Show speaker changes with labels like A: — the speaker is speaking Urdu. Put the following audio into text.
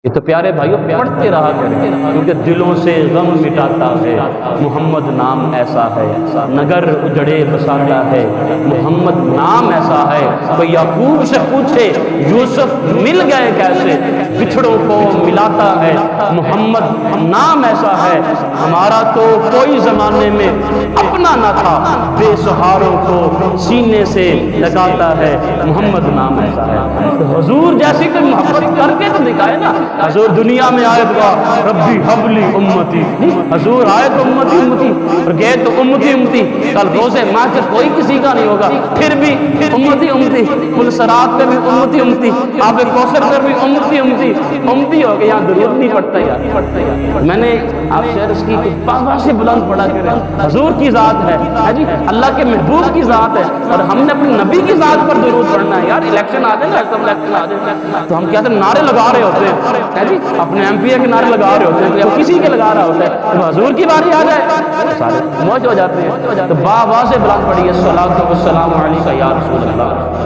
A: یہ تو پیارے بھائیوں پڑھتے رہا کریں، کیونکہ دلوں سے غم مٹاتا ہے محمد نام ایسا ہے، نگر اجڑے بساتا ہے محمد نام ایسا ہے۔ کوئی یعقوب سے پوچھے یوسف مل گئے کیسے، بچھڑوں کو ملاتا ہے محمد نام ایسا ہے۔ ہمارا تو کوئی زمانے میں اپنا نہ تھا، بے سہاروں کو سینے سے لگاتا ہے محمد نام ایسا ہے۔ تو حضور جیسی کوئی محبت کر کے تو دکھائے نا۔ حضور دنیا میں آئے تو ربی حبلی امتی، حضور آئے تو امتی امتی اور گئے تو امتی امتی۔ کل روزے محشر کوئی کسی کا نہیں ہوگا، پھر بھی امتی امتی، پل صراط پہ بھی امتی امتی، آب کوثر پر بھی امتی امتی امتی ہو گئے۔ یہاں درود نہیں پڑھتا یار۔ میں نے آپ سے عرض کی کہ بابا سے بلند پڑھا کریں، حضور کی ذات ہے جی، اللہ کے محبوب کی ذات ہے، اور ہم نے اپنے نبی کی ذات پر درود پڑھنا ہے۔ یار الیکشن آ جائے نا، الیکشن آ جائے تو ہم کیا نعرے لگا رہے ہوتے ہیں جی، اپنے ایم پی اے کے نعرے لگا رہے ہوتے ہیں، کوئی کسی کے لگا رہا ہوتا ہے، تو حضور کی باری آ جائے سارے موج ہو جاتے ہیں۔ تو با سے بلند پڑھیے الصلاۃ والسلام علیکہ یا رسول اللہ۔